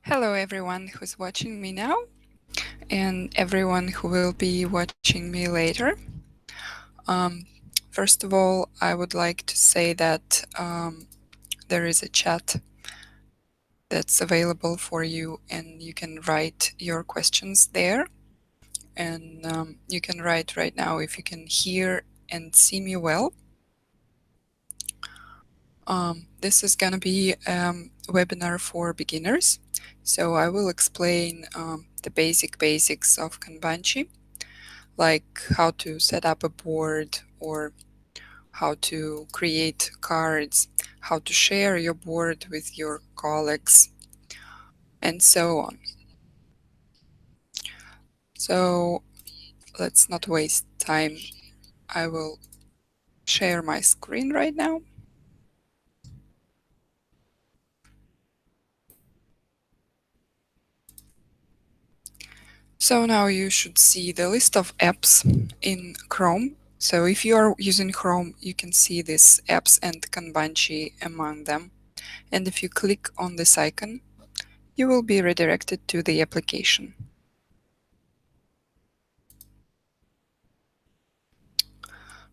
Hello everyone who's watching me now and everyone who will be watching me later. Um, First of all, I would like to say that there is a chat that's available for you and you can write your questions there. And you can write right now if you can hear and see me well. This is going to be a webinar for beginners. So I will explain the basics of Kanbanchi, like how to set up a board or how to create cards, how to share your board with your colleagues, and so on. So let's not waste time. I will share my screen right now. So now you should see the list of apps in Chrome. So if you are using Chrome, you can see these apps and Kanbanchi among them. And if you click on this icon, you will be redirected to the application.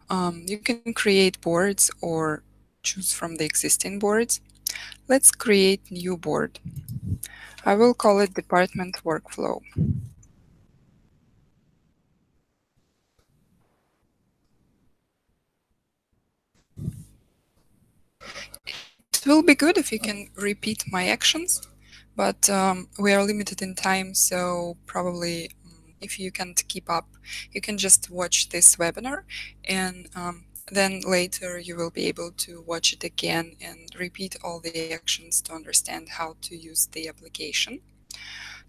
You can create boards or choose from the existing boards. Let's create new board. I will call it Department Workflow. It will be good if you can repeat my actions, but we are limited in time, so probably if you can't keep up, you can just watch this webinar and then later you will be able to watch it again and repeat all the actions to understand how to use the application.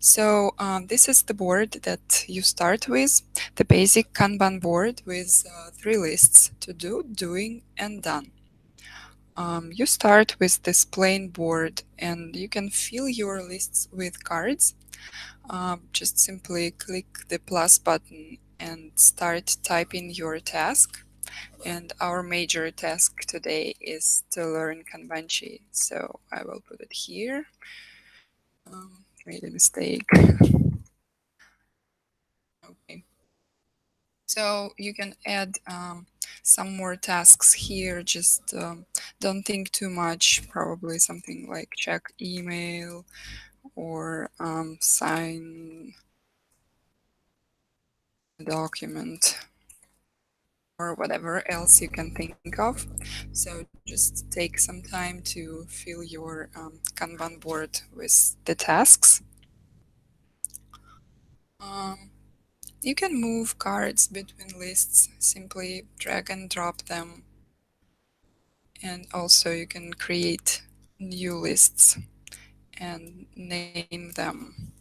So this is the board that you start with, the basic Kanban board with 3 lists: to do, doing, and done. You start with this plain board and you can fill your lists with cards. Just simply click the plus button and start typing your task. And our major task today is to learn Kanbanchi, so I will put it here. Made a mistake. Okay. So you can add some more tasks here. Just don't think too much. Probably something like check email or sign a document or whatever else you can think of. So just take some time to fill your Kanban board with the tasks. You can move cards between lists, simply drag and drop them. And also you can create new lists and name them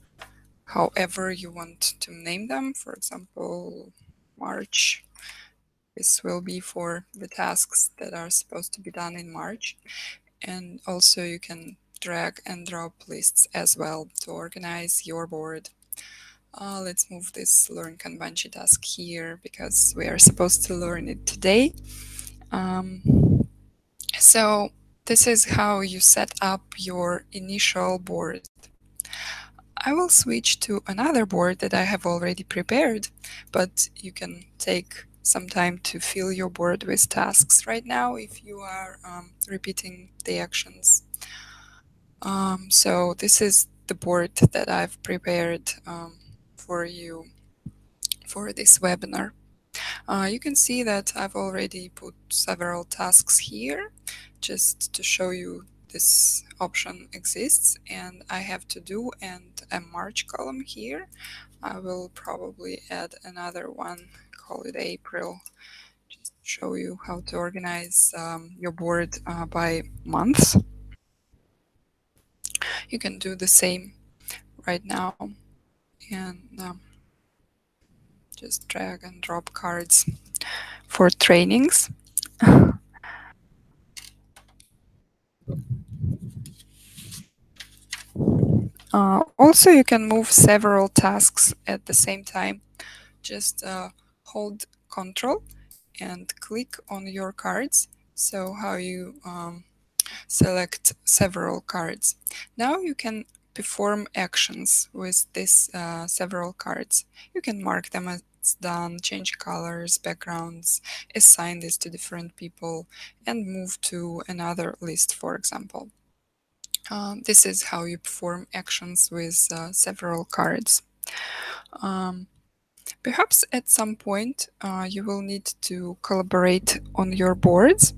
however you want to name them. For example, March. This will be for the tasks that are supposed to be done in March. And also you can drag and drop lists as well to organize your board. Let's move this Learn Kanbanchi task here because we are supposed to learn it today. So this is how you set up your initial board. I will switch to another board that I have already prepared, but you can take some time to fill your board with tasks right now if you are repeating the actions. So this is the board that I've prepared for you for this webinar. You can see that I've already put several tasks here just to show you this option exists, and I have to do and a March column here. I will probably add another one, call it April, just to show you how to organize your board by months. You can do the same right now and just drag and drop cards for trainings. Also, you can move several tasks at the same time. Just hold Control and click on your cards. So how you select several cards. Now you can perform actions with these several cards. You can mark them as done, change colors, backgrounds, assign this to different people, and move to another list, for example. This is how you perform actions with several cards. Perhaps at some point you will need to collaborate on your boards,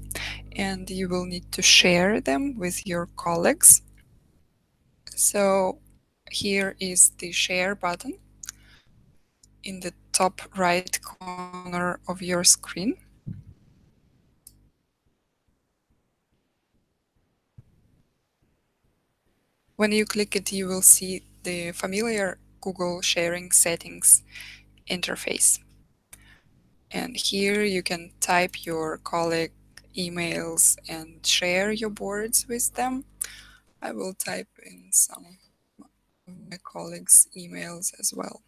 and you will need to share them with your colleagues. So here is the share button in the top right corner of your screen. When you click it, you will see the familiar Google sharing settings interface. And here you can type your colleague emails and share your boards with them. I will type in some of my colleagues' emails as well.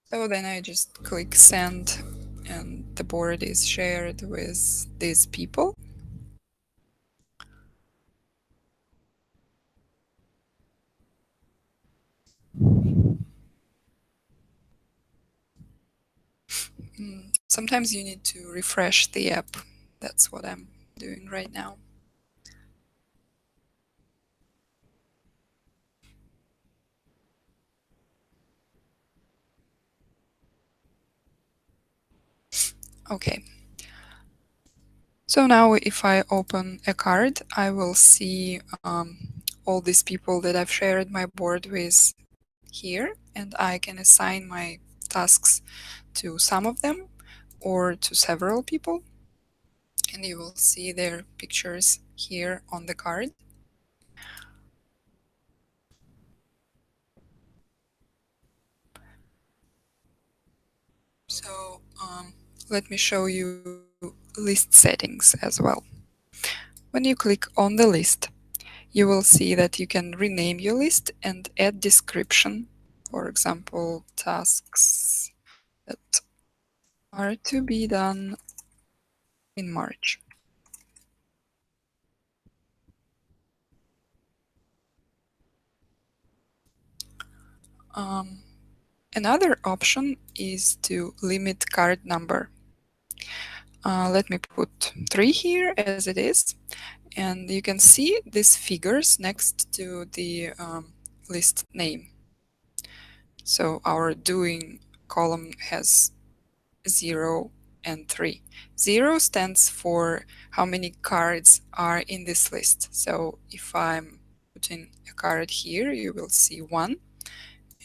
So then I just click send, and the board is shared with these people. Sometimes you need to refresh the app. That's what I'm doing right now. Okay. So now if I open a card, I will see all these people that I've shared my board with here, and I can assign my tasks to some of them or to several people. And you will see their pictures here on the card. So let me show you list settings as well. When you click on the list, you will see that you can rename your list and add description. For example, tasks that are to be done in March. Another option is to limit card number. Let me put 3 here as it is, and you can see these figures next to the list name. So our doing column has 0 and 3. 0 stands for how many cards are in this list. So if I'm putting a card here, you will see 1,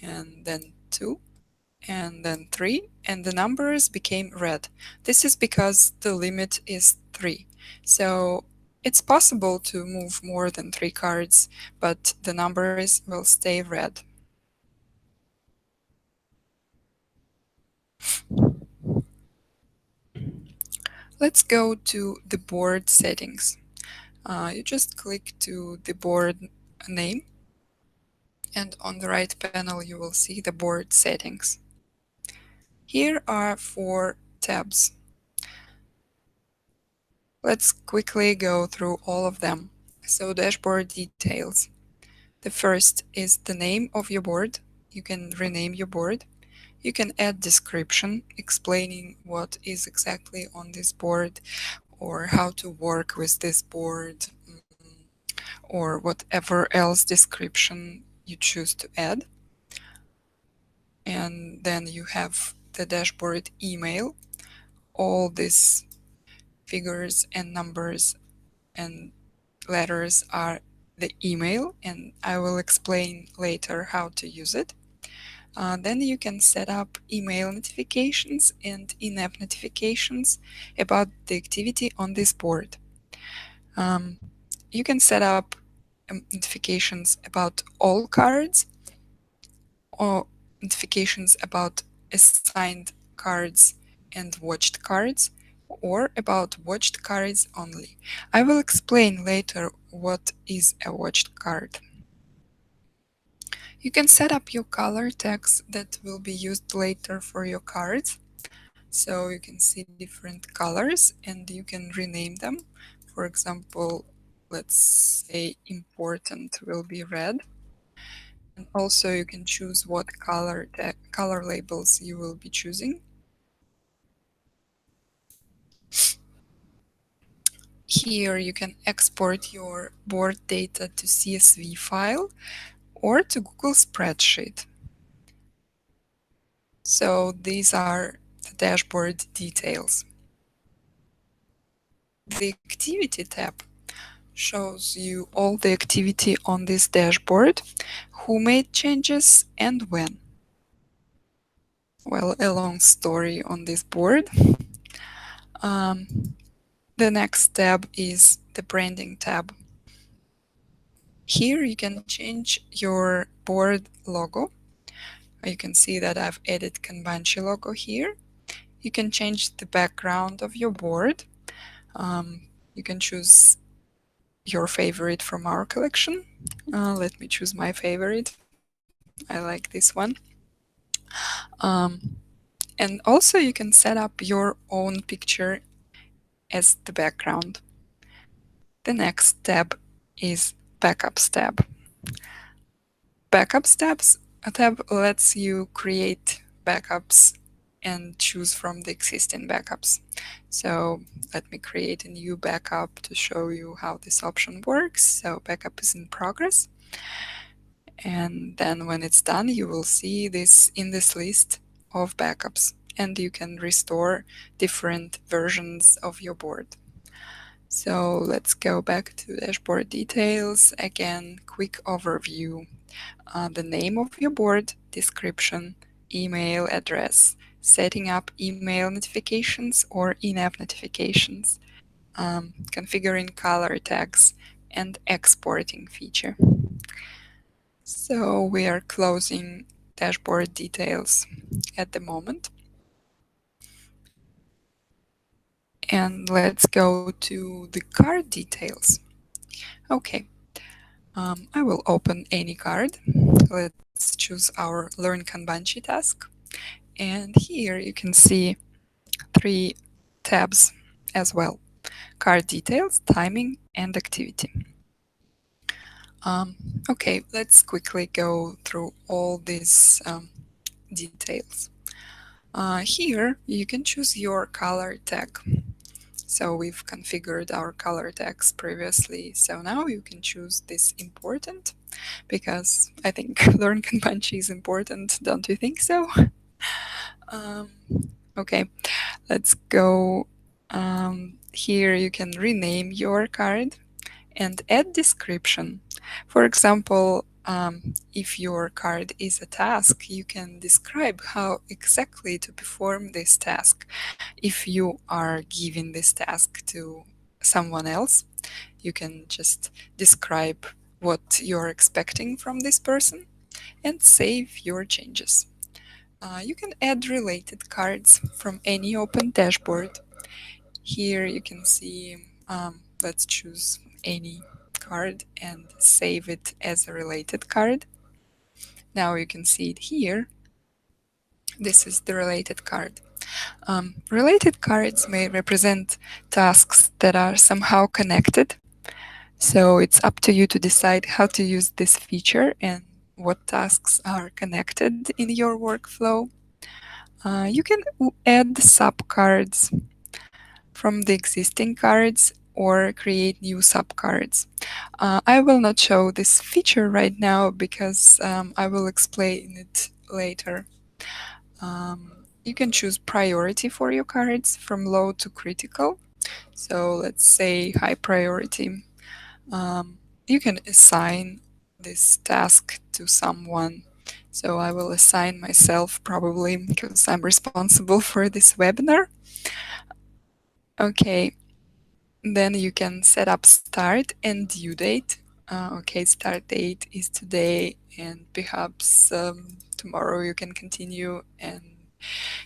and then 2, and then 3, and the numbers became red. This is because the limit is 3. So it's possible to move more than 3 cards, but the numbers will stay red. Let's go to the board settings. You just click to the board name, and on the right panel you will see the board settings. Here are 4 tabs. Let's quickly go through all of them. So dashboard details. The first is the name of your board. You can rename your board. You can add description explaining what is exactly on this board or how to work with this board, or whatever else description you choose to add. And then you have the dashboard email. All these figures and numbers and letters are the email, and I will explain later how to use it. Then you can set up email notifications and in-app notifications about the activity on this board. You can set up notifications about all cards, or notifications about assigned cards and watched cards, or about watched cards only. I will explain later what is a watched card. You can set up your color tags that will be used later for your cards. So you can see different colors and you can rename them. For example, let's say important will be red. And also you can choose what color labels you will be choosing. Here you can export your board data to CSV file or to Google Spreadsheet. So these are the dashboard details. The Activity tab shows you all the activity on this dashboard, who made changes and when. Well, a long story on this board. The next tab is the Branding tab. Here you can change your board logo. You can see that I've added Kanbanchi logo here. You can change the background of your board. You can choose your favorite from our collection. Let me choose my favorite. I like this one. Um, and also you can set up your own picture as the background. The next tab is Backups tab. Tab lets you create backups and choose from the existing backups. So let me create a new backup to show you how this option works. So backup is in progress. And then when it's done, you will see this in this list of backups, and you can restore different versions of your board. So let's go back to dashboard details. Again, quick overview. The name of your board, description, email address, setting up email notifications or in-app notifications, configuring color tags, and exporting feature. So we are closing dashboard details at the moment. And let's go to the card details. Okay, I will open any card. Let's choose our Learn Kanbanchi task. And here you can see 3 tabs as well: card details, timing, and activity. Okay, let's quickly go through all these details. Here you can choose your color tag. So we've configured our color tags previously, so now you can choose this important, because I think Learn Kanbanchi is important, don't you think so? Um, okay, let's go. Here you can rename your card and add description. For example, if your card is a task, you can describe how exactly to perform this task. If you are giving this task to someone else, you can just describe what you're expecting from this person and save your changes. You can add related cards from any open dashboard. Here you can see, let's choose any card and save it as a related card. Now you can see it here. This is the related card. Related cards may represent tasks that are somehow connected. So it's up to you to decide how to use this feature and what tasks are connected in your workflow. You can add subcards from the existing cards or create new subcards. I will not show this feature right now because I will explain it later. You can choose priority for your cards from low to critical. So let's say high priority. You can assign this task to someone. So I will assign myself probably because I'm responsible for this webinar. Okay, then you can set up start and due date. Okay, start date is today, and perhaps tomorrow you can continue and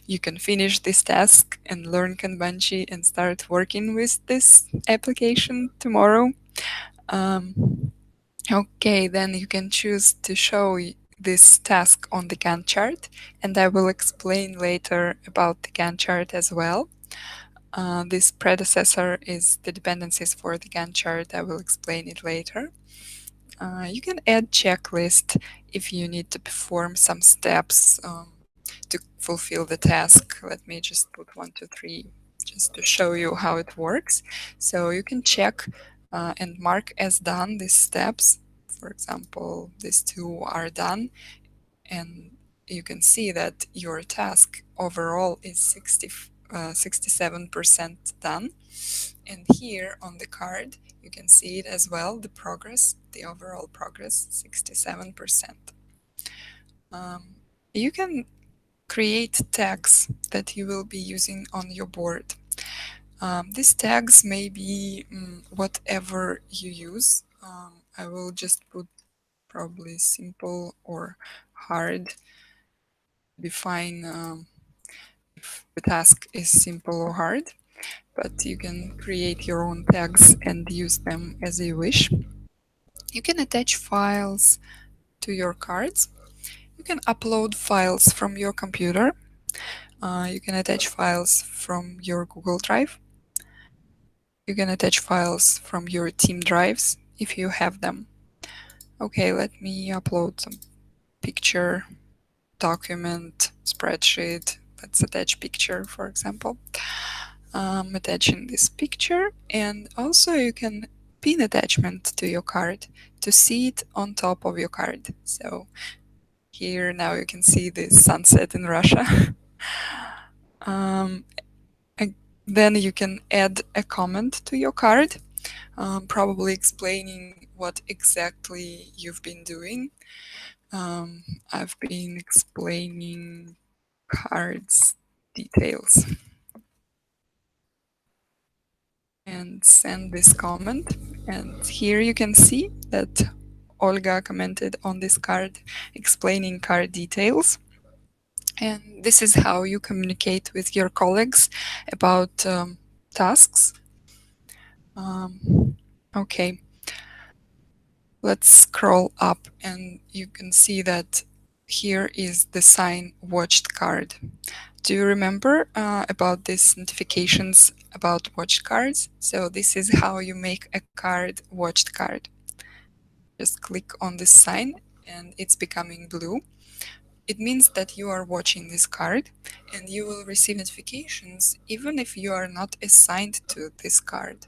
you can finish this task and learn Kanbanchi and start working with this application tomorrow. Okay, then you can choose to show this task on the Gantt chart, and I will explain later about the Gantt chart as well. This predecessor is the dependencies for the Gantt chart. I will explain it later. You can add checklist if you need to perform some steps to fulfill the task. Let me just put 1, 2, 3 just to show you how it works. So you can check and mark as done these steps. For example, these two are done, and you can see that your task overall is 67% done. And here on the card, you can see it as well, the progress, the overall progress, 67%. You can create tags that you will be using on your board. These tags may be whatever you use. I will just put probably simple or hard, define if the task is simple or hard, but you can create your own tags and use them as you wish. You can attach files to your cards. You can upload files from your computer. You can attach files from your Google Drive. You can attach files from your team drives if you have them. Okay, let me upload some picture, document, spreadsheet. Let's attach picture, for example. Attaching this picture, and also you can pin attachment to your card to see it on top of your card. So here now you can see the sunset in Russia. um, then you can add a comment to your card, probably explaining what exactly you've been doing. I've been explaining cards details. And send this comment. And here you can see that Olga commented on this card explaining card details. And this is how you communicate with your colleagues about tasks. Okay, let's scroll up and you can see that here is the sign watched card. Do you remember about these notifications about watched cards? So this is how you make a card watched card. Just click on this sign and it's becoming blue. It means that you are watching this card and you will receive notifications even if you are not assigned to this card.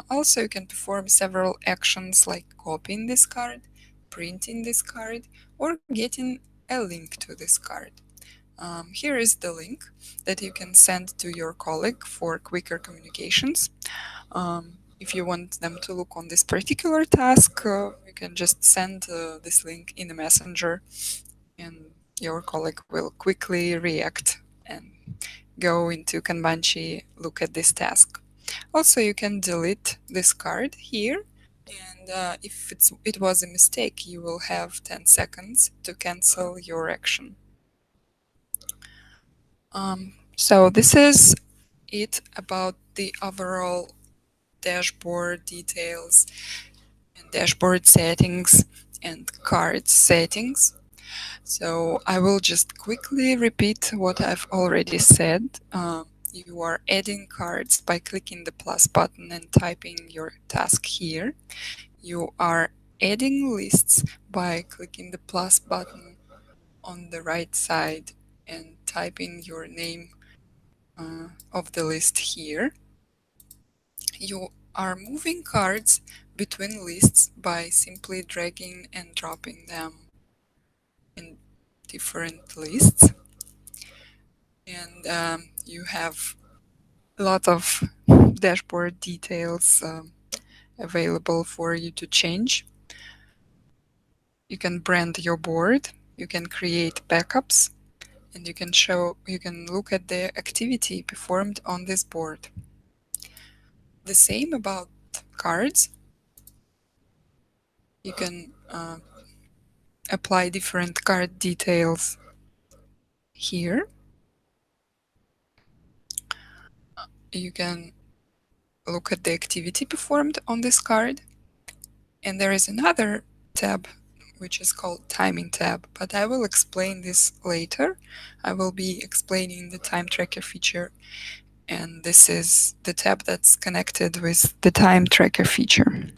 Also, you can perform several actions like copying this card, printing this card, or getting a link to this card. Here is the link that you can send to your colleague for quicker communications. If you want them to look on this particular task, you can just send this link in a messenger and your colleague will quickly react and go into Kanbanchi, look at this task. Also, you can delete this card here, and if it was a mistake, you will have 10 seconds to cancel your action. So this is it about the overall dashboard details and dashboard settings and card settings. So I will just quickly repeat what I've already said. You are adding cards by clicking the plus button and typing your task here. You are adding lists by clicking the plus button on the right side and typing your name of the list here. You are moving cards between lists by simply dragging and dropping them in different lists. And you have a lot of dashboard details available for you to change. You can brand your board, you can create backups, and you can look at the activity performed on this board. The same about cards. You can apply different card details here. You can look at the activity performed on this card. And there is another tab which is called timing tab, but I will explain this later. I will be explaining the time tracker feature, and this is the tab that's connected with the time tracker feature.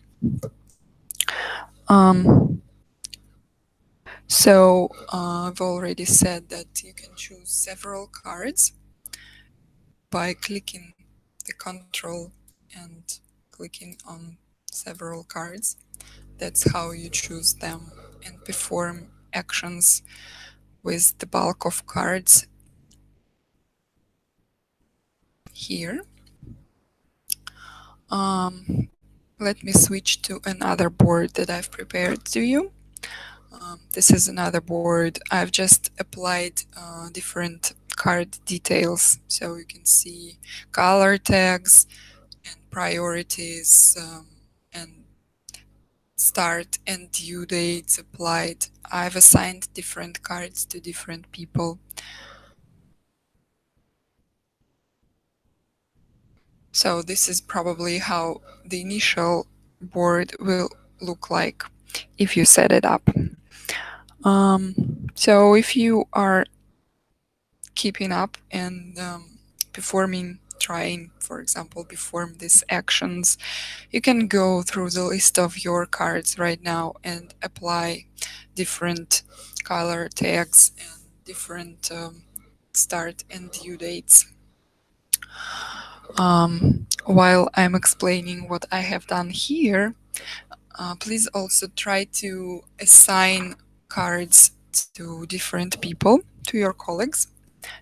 Um, I've already said that you can choose several cards by clicking the control and clicking on several cards. That's how you choose them and perform actions with the bulk of cards here. Let me switch to another board that I've prepared to you. This is another board. I've just applied different card details, so you can see color tags and priorities and start and due dates applied. I've assigned different cards to different people. So this is probably how the initial board will look like if you set it up. So if you are keeping up and trying, for example, perform these actions, you can go through the list of your cards right now and apply different color tags and different start and due dates. While I'm explaining what I have done here, please also try to assign cards to different people, to your colleagues.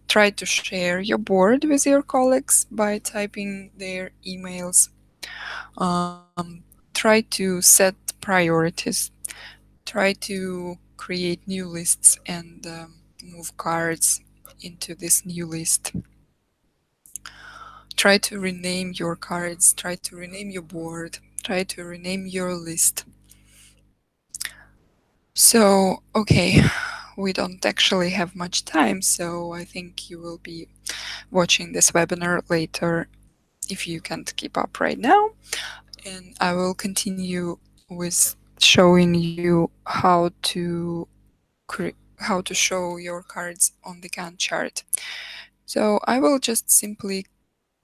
Try to share your board with your colleagues by typing their emails. Try to set priorities. Try to create new lists and move cards into this new list. Try to rename your cards. Try to rename your board. Try to rename your list. So, okay, we don't actually have much time, so I think you will be watching this webinar later if you can't keep up right now. And I will continue with showing you how to show your cards on the Gantt chart. So I will just simply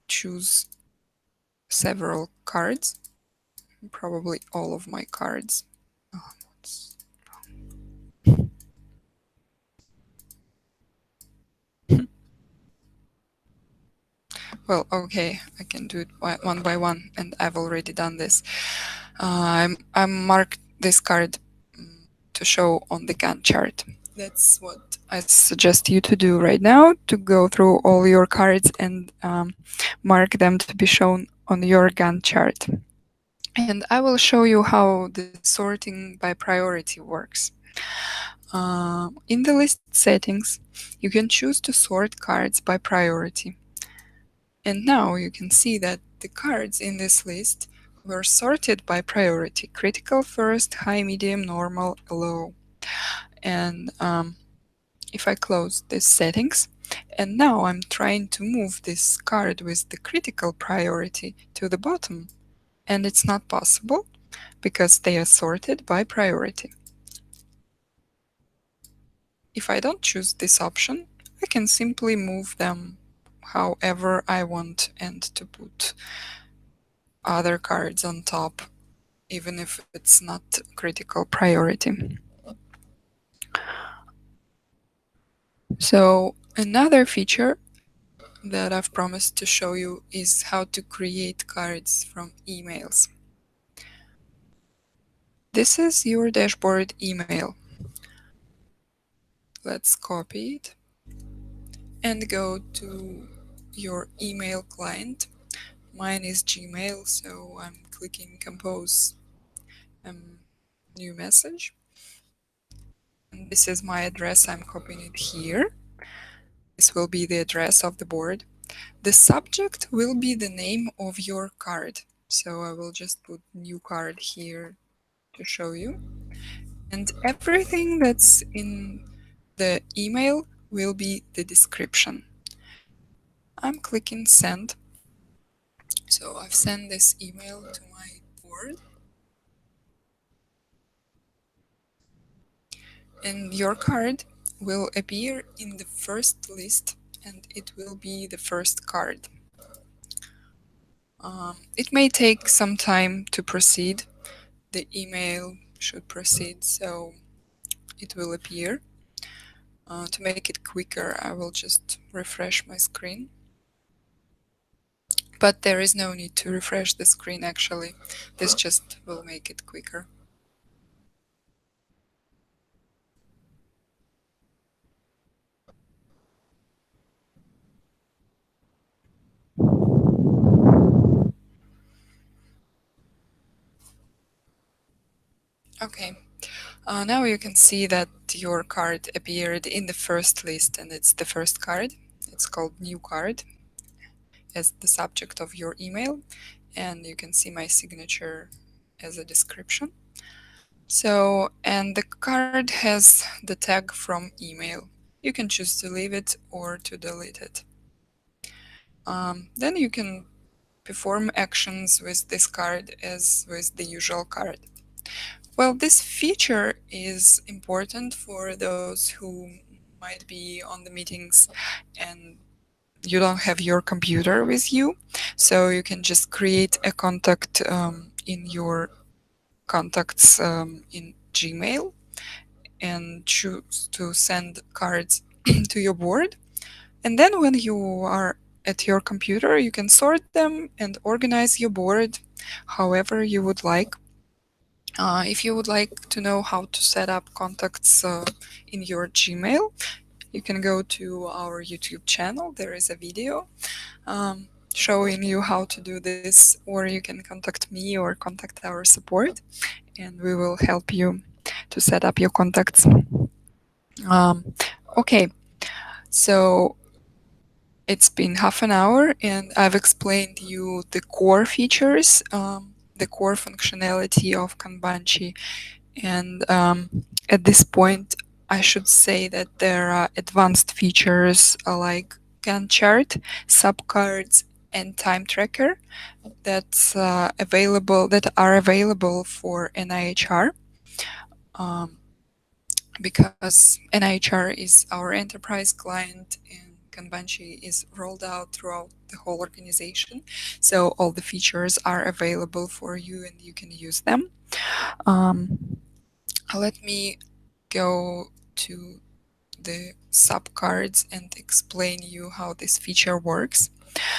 choose several cards, probably all of my cards. Well, okay, I can do it one by one, and I've already done this. I marked this card to show on the Gantt chart. That's what I suggest you to do right now, to go through all your cards and mark them to be shown on your Gantt chart. And I will show you how the sorting by priority works. In the list settings, you can choose to sort cards by priority. And now you can see that the cards in this list were sorted by priority: critical first, high, medium, normal, low. And if I close these settings, and now I'm trying to move this card with the critical priority to the bottom, and it's not possible because they are sorted by priority. If I don't choose this option, I can simply move them however I want and to put other cards on top, even if it's not critical priority. So another feature that I've promised to show you is how to create cards from emails. This is your dashboard email. Let's copy it and go to your email client. Mine is Gmail, so I'm clicking compose new message. And this is my address, I'm copying it here. This will be the address of the board. The subject will be the name of your card. So I will just put new card here to show you. And everything that's in the email will be the description. I'm clicking send. So I've sent this email to my board. And your card will appear in the first list, and it will be the first card. It may take some time to proceed. The email should proceed, so it will appear. To make it quicker, I will just refresh my screen. But there is no need to refresh the screen actually. This just will make it quicker. Okay, now you can see that your card appeared in the first list, and it's the first card. It's called new card as the subject of your email, and you can see my signature as a description. So, and the card has the tag from email. You can choose to leave it or to delete it. Then you can perform actions with this card as with the usual card. Well, this feature is important for those who might be on the meetings and you don't have your computer with you. So you can just create a contact in your contacts in Gmail and choose to send cards to your board. And then when you are at your computer, you can sort them and organize your board however you would like. If you would like to know how to set up contacts in your Gmail, you can go to our YouTube channel. There is a video showing you how to do this, or you can contact me or contact our support, and we will help you to set up your contacts. Okay, so it's been half an hour, and I've explained you the core features, the core functionality of Kanbanchi. And at this point, I should say that there are advanced features like Gantt chart, subcards, and time tracker that are available for NIHR. Um, because NIHR is our enterprise client and Kanbanchi is rolled out throughout the whole organization. So all the features are available for you and you can use them. Um, Let me go to the subcards and explain you how this feature works.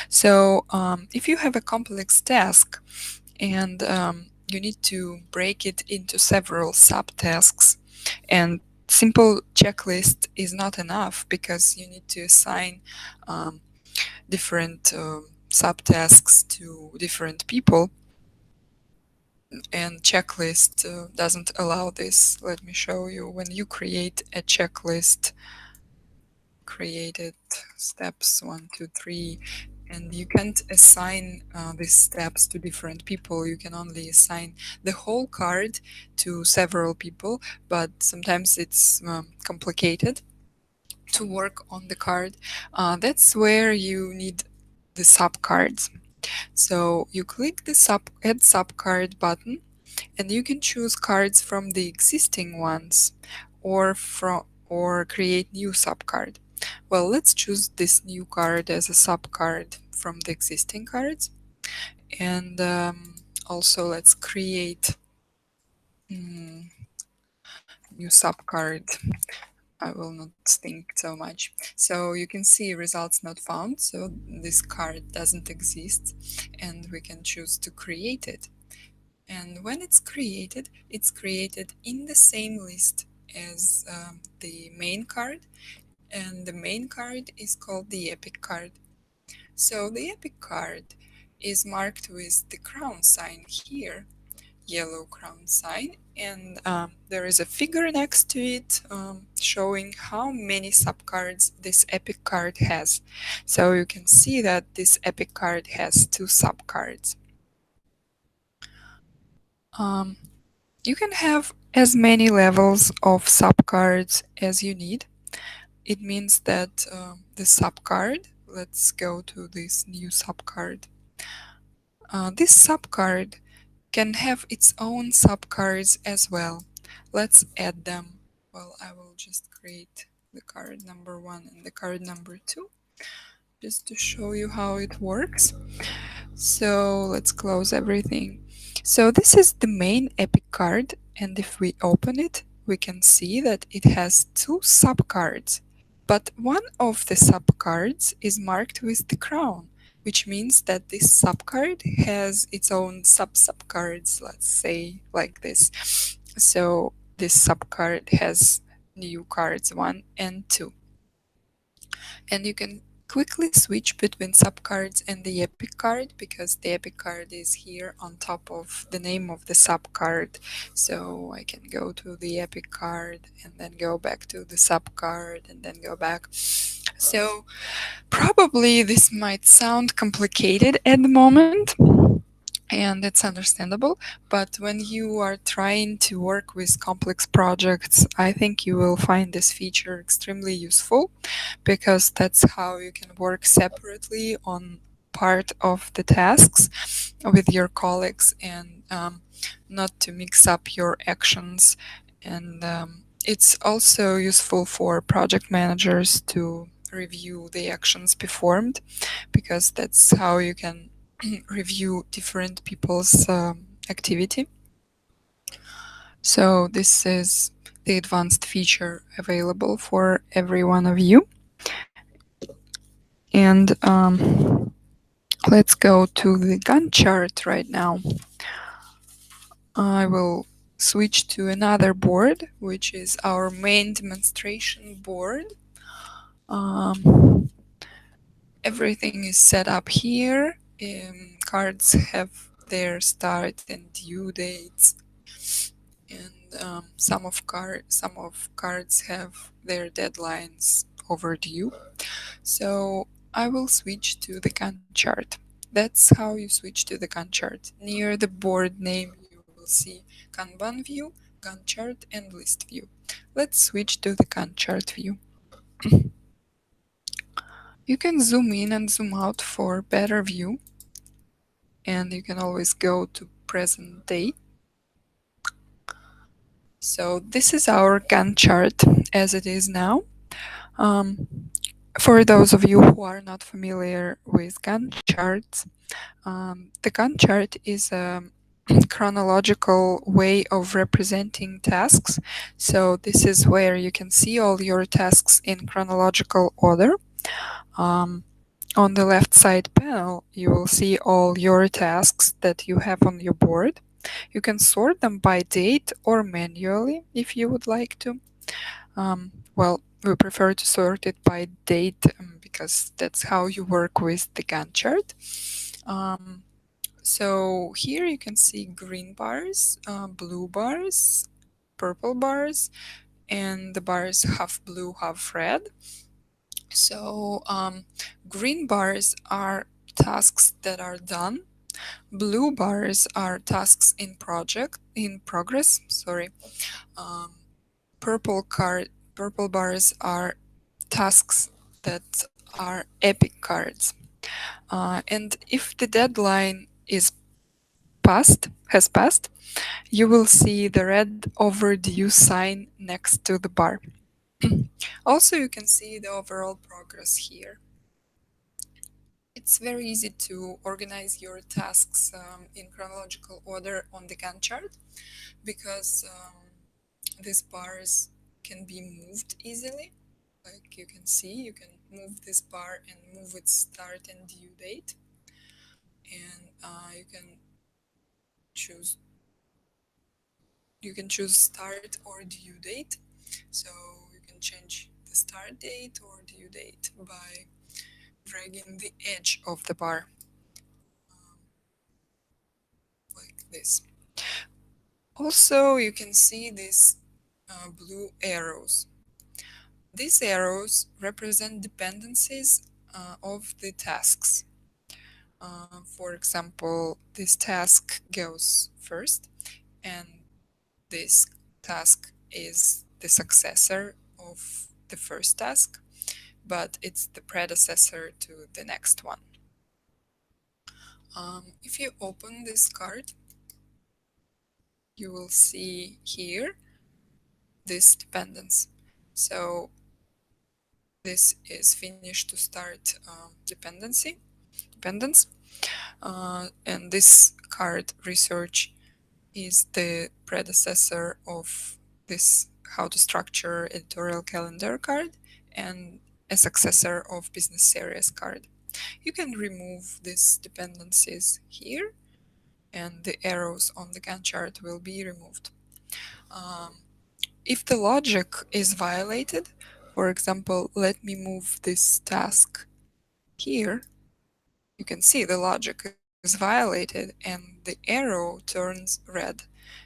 So if you have a complex task and you need to break it into several subtasks, and simple checklist is not enough because you need to assign um, different subtasks to different people, and checklist doesn't allow this. Let me show you. When you create a checklist, created steps 1, 2, 3, and you can't assign these steps to different people. You can only assign the whole card to several people, but sometimes it's complicated to work on the card. That's where you need the subcards. So you click the add subcard button, and you can choose cards from the existing ones or create new subcard. Well, let's choose this new card as a subcard from the existing cards, and also let's create new subcard. I will not think so much. So you can see results not found, so this card doesn't exist, and we can choose to create it. And when it's created in the same list as the main card, and the main card is called the epic card. So the epic card is marked with the crown sign here, yellow crown sign, and there is a figure next to it showing how many subcards this epic card has. So you can see that this epic card has 2 subcards. Um, you can have as many levels of subcards as you need. It means that the subcard, let's go to this new subcard. This subcard can have its own subcards as well. Let's add them. well, I will just create the card number 1 and the card number 2 just to show you how it works. So let's close everything. So this is the main epic card, and if we open it, we can see that it has 2 subcards. But one of the subcards is marked with the crown, which means that this subcard has its own sub-subcards, let's say like this. So this subcard has new cards 1 and 2. And you can quickly switch between subcards and the epic card because the epic card is here on top of the name of the subcard. So I can go to the epic card and then go back to the subcard and then go back. So probably this might sound complicated at the moment, and it's understandable, but when you are trying to work with complex projects, I think you will find this feature extremely useful, because that's how you can work separately on part of the tasks with your colleagues, and not to mix up your actions. And it's also useful for project managers to review the actions performed, because that's how you can review different people's activity. So this is the advanced feature available for every one of you. And let's go to the Gantt chart right now. I will switch to another board, which is our main demonstration board. Everything is set up here. Cards have their start and due dates, and some of cards have their deadlines overdue. So I will switch to the Gantt chart. That's how you switch to the Gantt chart. Near the board name, you will see Kanban view, Gantt chart, and list view. Let's switch to the Gantt chart view. You can zoom in and zoom out for better view, and you can always go to present day. So this is our Gantt chart as it is now. For those of you who are not familiar with Gantt charts, the Gantt chart is a chronological way of representing tasks. So this is where you can see all your tasks in chronological order. On the left side panel, you will see all your tasks that you have on your board. You can sort them by date or manually if you would like to. Well, we prefer to sort it by date because that's how you work with the Gantt chart. So here you can see green bars, blue bars, purple bars, and the bars half blue, half red. So green bars are tasks that are done. Blue bars are tasks in progress. Sorry. Um, purple bars are tasks that are epic cards. And if the deadline has passed, you will see the red overdue sign next to the bar. Also, you can see the overall progress here. It's very easy to organize your tasks in chronological order on the Gantt chart, because these bars can be moved easily. Like you can see, you can move this bar and move its start and due date. And choose you can choose start or due date. So you can change the start date or due date by dragging the edge of the bar like this. Also, you can see these blue arrows. These arrows represent dependencies of the tasks. For example, this task goes first, and this task is the successor of the first task, but it's the predecessor to the next one. If you open this card, you will see here this dependence. So this is finished to start dependence. And this card research is the predecessor of this how to structure editorial calendar card and a successor of business series card. You can remove these dependencies here and the arrows on the Gantt chart will be removed. If the logic is violated, for example, let me move this task here, you can see the logic is violated and the arrow turns red.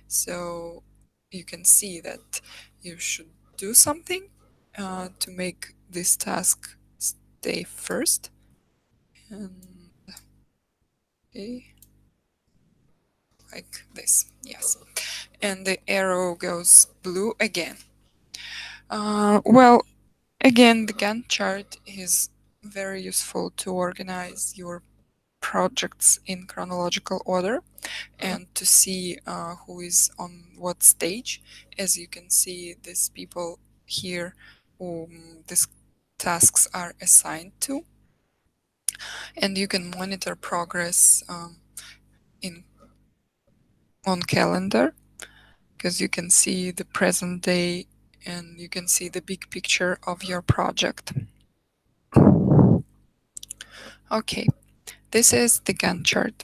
So you can see that you should do something to make this task stay first. And okay, like this, yes. And the arrow goes blue again. Well, again, the Gantt chart is very useful to organize your projects in chronological order and to see who is on what stage. As you can see, these people here whom these tasks are assigned to, and you can monitor progress in on calendar because you can see the present day and you can see the big picture of your project. Okay, this is the Gantt chart.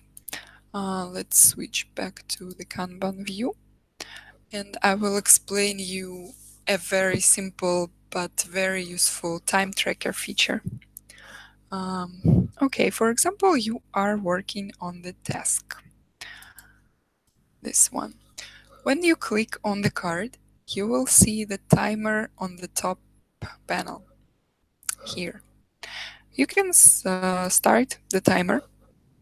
Let's switch back to the Kanban view, and I will explain you a very simple but very useful time tracker feature. Okay, for example, you are working on the task, this one. When you click on the card, you will see the timer on the top panel here. You can start the timer,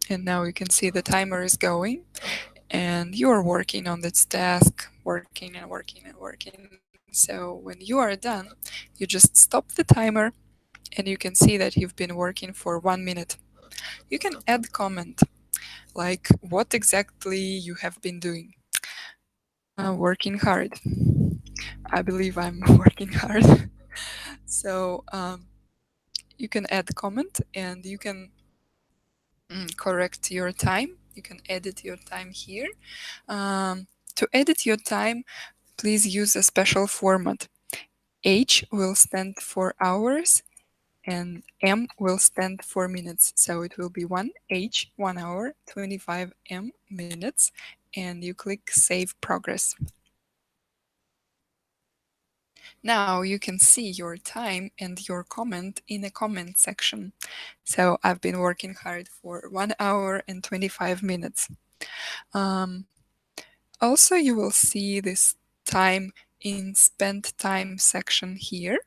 and now you can see the timer is going, and you are working on this task, working and working and working. So when you are done, you just stop the timer, and you can see that you've been working for 1 minute. You can add comment, like what exactly you have been doing. Working hard. I believe I'm working hard. So you can add comment and you can correct your time. You can edit your time here. To edit your time, please use a special format. H will stand for hours and M will stand for minutes. So it will be 1H, 1 hour, 25 M minutes, and you click Save Progress. Now you can see your time and your comment in a comment section. So I've been working hard for 1 hour and 25 minutes. Also, you will see this time in spent time section here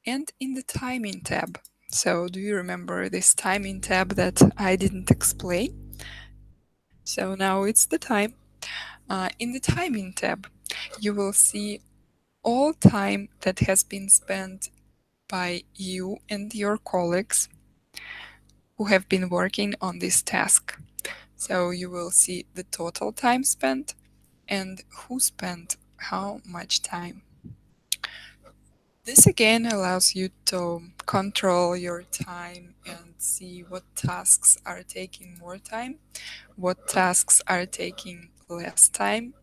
and in the timing tab. So do you remember this timing tab that I didn't explain? So now it's the time. In the timing tab, you will see all time that has been spent by you and your colleagues who have been working on this task. So you will see the total time spent and who spent how much time. This again allows you to control your time and see what tasks are taking more time, what tasks are taking less time.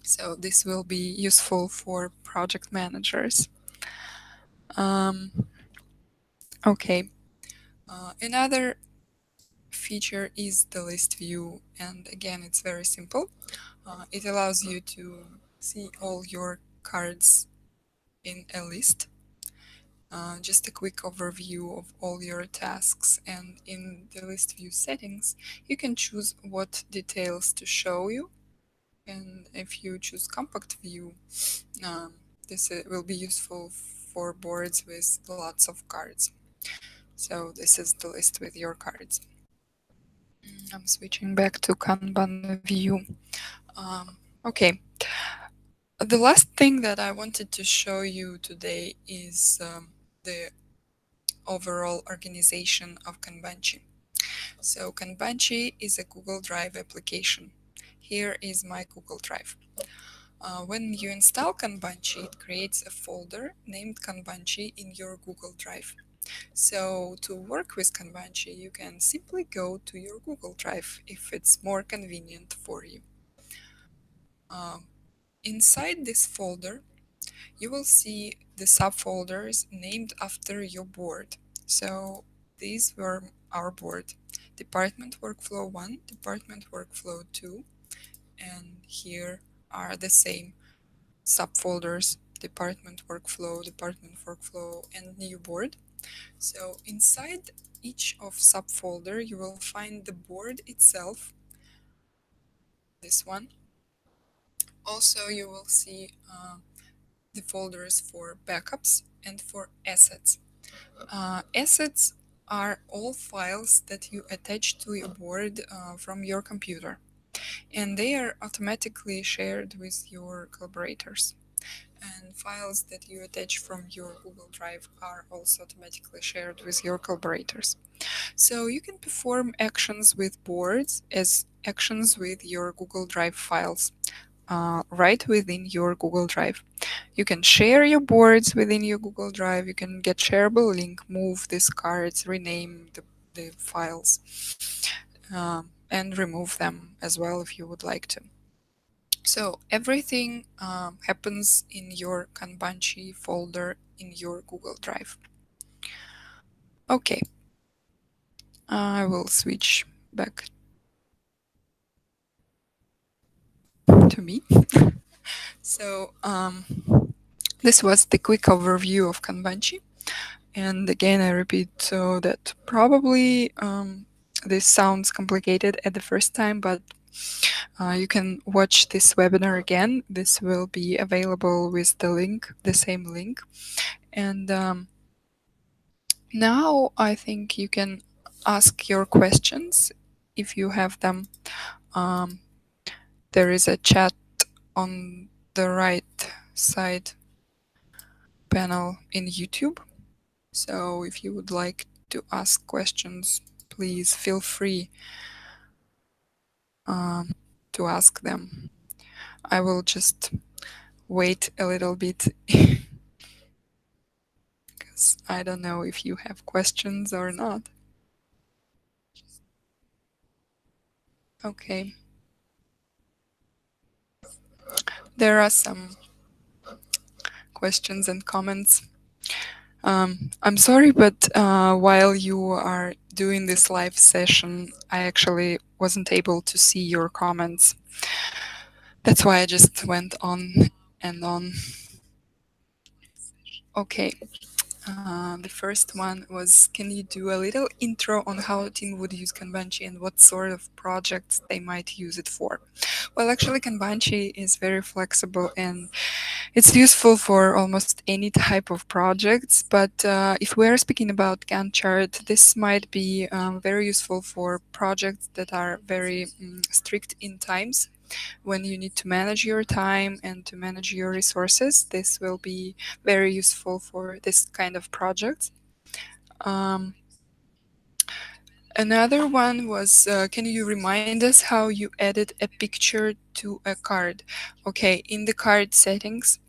So this will be useful for project managers. Okay, another feature is the list view, and again it's very simple. It allows you to see all your cards in a list. Just a quick overview of all your tasks, and in the list view settings you can choose what details to show you, and if you choose compact view, this will be useful for boards with lots of cards. So this is the list with your cards. I'm switching back to Kanban view. Okay. The last thing that I wanted to show you today is the overall organization of Kanbanchi. So Kanbanchi is a Google Drive application. Here is my Google Drive. When you install Kanbanchi, it creates a folder named Kanbanchi in your Google Drive. So to work with Kanbanchi, you can simply go to your Google Drive if it's more convenient for you. Um, Inside this folder, you will see the subfolders named after your board. So these were our board: Department Workflow 1, Department Workflow 2, and here are the same subfolders: Department Workflow, and New Board. So inside each of subfolder, you will find the board itself, this one. Also, you will see the folders for backups and for assets. Assets are all files that you attach to your board from your computer, and they are automatically shared with your collaborators. And files that you attach from your Google Drive are also automatically shared with your collaborators. So you can perform actions with boards as actions with your Google Drive files right within your Google Drive. You can share your boards within your Google Drive. You can get shareable link, move these cards, rename the files, and remove them as well if you would like to. So everything happens in your Kanbanchi folder in your Google Drive. Okay, I will switch back to me. So this was the quick overview of Kanbanchi. And again, I repeat so that probably this sounds complicated at the first time, but you can watch this webinar again. This will be available with the link, the same link. And now I think you can ask your questions if you have them. Um, there is a chat on the right side panel in YouTube. So if you would like to ask questions, please feel free to ask them. I will just wait a little bit because I don't know if you have questions or not. Okay. There are some questions and comments. I'm sorry, but while you are doing this live session, I actually wasn't able to see your comments. That's why I just went on and on. Okay. The first one was, can you do a little intro on how a team would use Kanbanchi and what sort of projects they might use it for? Well, actually, Kanbanchi is very flexible and it's useful for almost any type of projects. But if we are speaking about Gantt chart, this might be very useful for projects that are very strict in times. When you need to manage your time and to manage your resources, this will be very useful for this kind of projects. Um, Another one was, can you remind us how you added a picture to a card? Okay, in the card settings,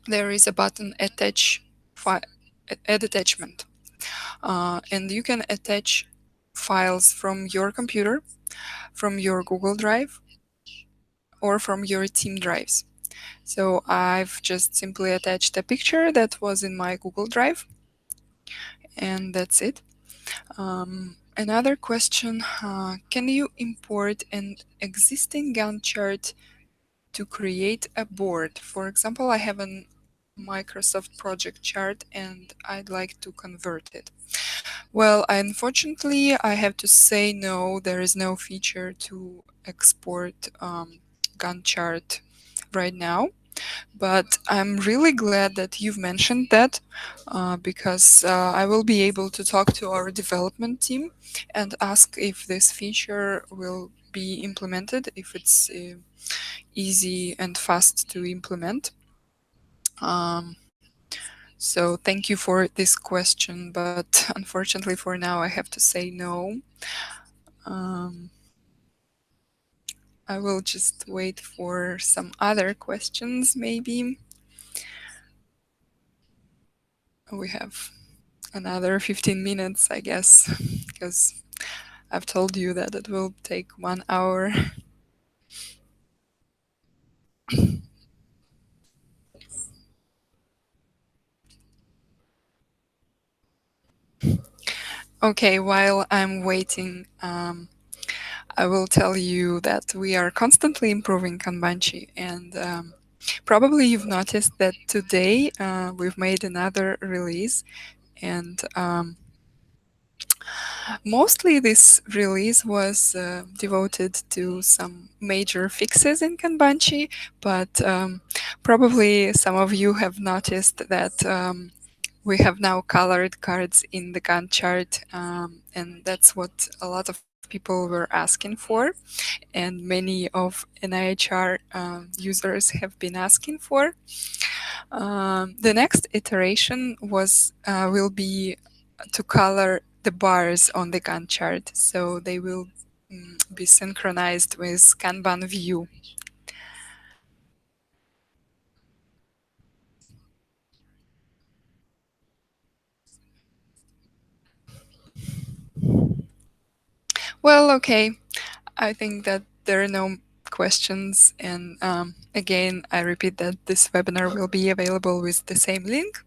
there is a button attach add attachment, and you can attach files from your computer, from your Google Drive, or from your team drives. So I've just simply attached a picture that was in my Google Drive, and that's it. Another question, can you import an existing Gantt chart to create a board? For example, I have a Microsoft project chart and I'd like to convert it. Well, unfortunately, I have to say no, there is no feature to export Gantt chart right now. But I'm really glad that you've mentioned that because I will be able to talk to our development team and ask if this feature will be implemented, if it's easy and fast to implement. So thank you for this question, but unfortunately for now I have to say no. Um, I will just wait for some other questions, maybe. We have another 15 minutes, I guess, because I've told you that it will take 1 hour. Okay, while I'm waiting, I will tell you that we are constantly improving Kanbanchi, and probably you've noticed that today we've made another release, and mostly this release was devoted to some major fixes in Kanbanchi, but probably some of you have noticed that we have now colored cards in the Gantt chart, and that's what a lot of people were asking for, and many of NIHR users have been asking for. The next iteration will be to color the bars on the Gantt chart, so they will be synchronized with Kanban view. Well, okay. I think that there are no questions. And again, I repeat that this webinar will be available with the same link.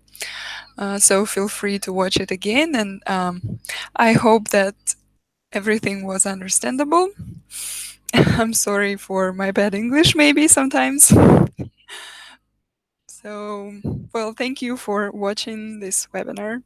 So feel free to watch it again. And I hope that everything was understandable. I'm sorry for my bad English, maybe sometimes. So, well, thank you for watching this webinar.